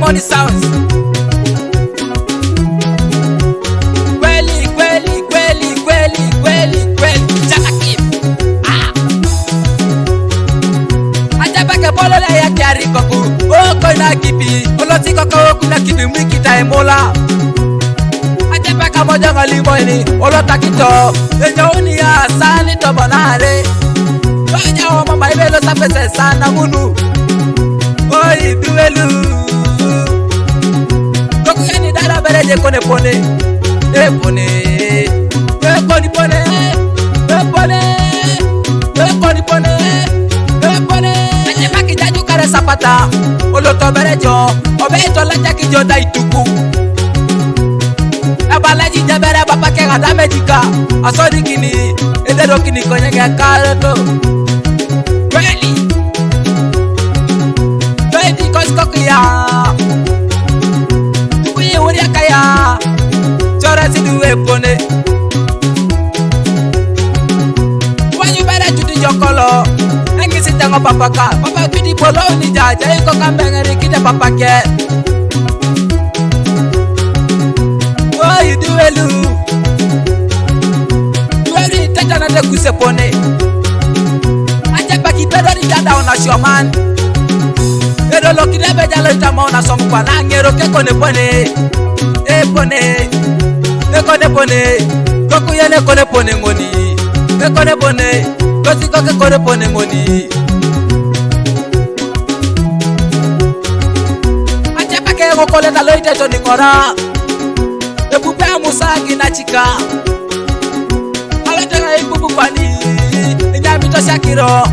Money Sounds. Kweli kweli kweli kweli kweli kweli Jackie. Ajabake bolo la ya kiari koku. Oko ina kipi. Oloti koko kuna kipi mwiki taemola. Ajabake moja ngalimo ini. Olota kito. Enyo uni ya sani tobonare. Onya o mama ibelo sapese sana munu. Oi duelu. Koku yani dara bereje kone pone. Pone. Koni pone. Pone. Koni pone. Pone. Anye maki jaju kare sapata. Oloto berejo. Obeito la jaki joda ituku. Abalaji jabere papa ke gada medika. Asori kini. Edero kini konye ke kareto. Kweli. Kweli koskokuya. Tukuye uria kaya. Chora siduwe pone. Wanyu bere juti jokolo. Engi sitango papaka. Papa kidi polo ni jaja. Iko kambengeri kide papake. Oh, you do elu. Duelu itaja na dekuse pone. Aje paki pedo ni jada ona shoman. Edo loki debe jalo itama ona somkwa na ngero ke kone pone. Pone. Kone pone. Koku yene kone pone ngoni. Kone pone. Kosi koke kone pone ngoni. Aje pake ngokole na loite to nikora. Epupe musagi na chika. Alete ga ipupu kwani. Inyami to shakiro.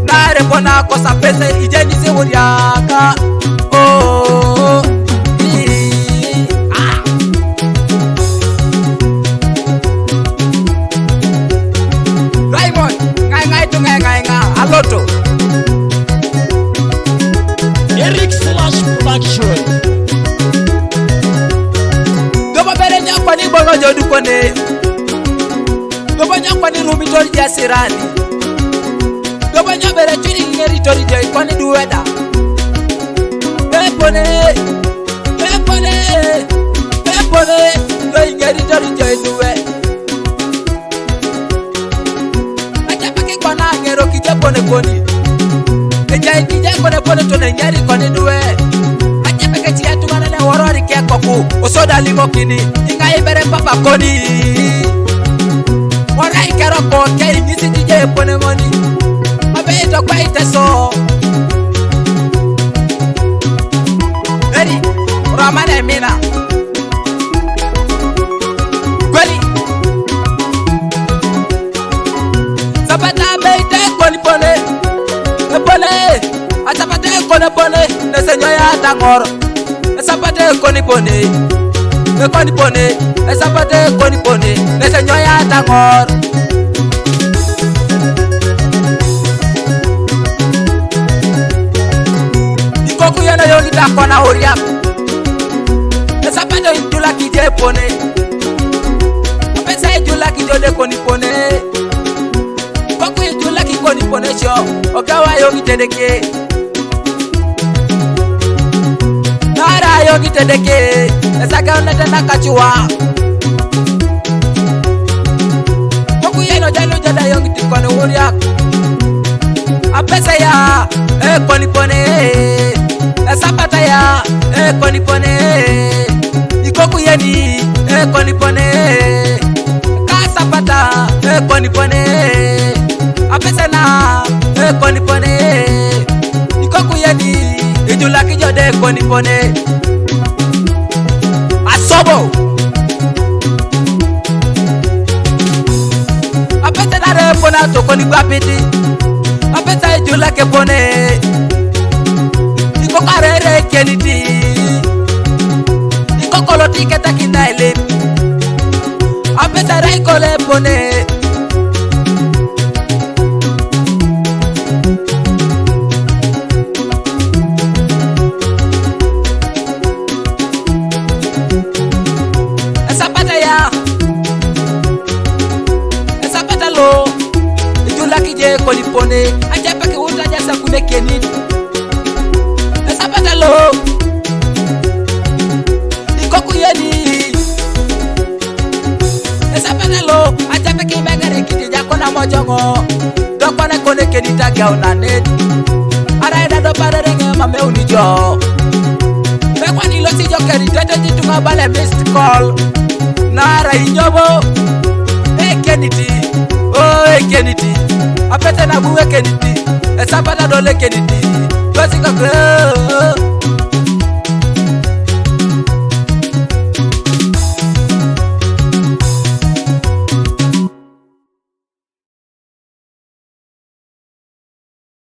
Na repona kosa pese ijeni se wuriaka. Oh. Raymond, ngai tu ngai. Aloto. Eric Slash Production. Kwani bongo jodu kone. Dobonya kwani rumi tori jasirani. Dobonya bere chini ngeri tori jai kwani duweda. Pone. Doi ngeri tori jai duwe. Aja pake kona ngero kije pone koni. Kejai kije pone tone ngeri koni duwe. Aja pake chia tumanane warori kia koku. Osoda limo kini. Ibere papa koni. Mora ikero ko ke nisi tije pone ngoni. Abe to kwa iteso. Eri Ramane mina. Kweli. Sapata beite koni pone. Pone. Asapate koni pone. Nesenyo ya tangor. Sapate koni pone. Koni pone, esapate koni pone, nesenyo ya tangor. Ikoku yana yoni takona horiak. Esapate jula kije pone. Apesa jula kijode koni pone. Ikoku jula kikoni pone sho. Okawa yoni tedeke. Nara yoni tedeke. Esaka onete nakachua. Koku yeno jalo jada yongi tikone uriak. Apesa ya koni pone. Esapata ya koni pone. Ikoku yeni koni pone. Kasapata koni pone. Apesa na koni pone. Ikoku yeni ijula kijode koni pone. Sobo. Apete na repona to koni gbapiti. Apete jula ke pone. Iko karere keliti. Iko koloti ke takina ele. Apete rai kole pone. Koni pone, aja pake uta jasa kumeke nini. Esapata lo. Ajape kibegere kiti jakona mojongo dokone kone kedita gauna net ara eda do parenge mame unijo bekwa ni loti jokeri tete jitunga bale missed call nara inyobo ekeniti oh ekeniti apete na buwe keniti esapata dole keniti loti kokro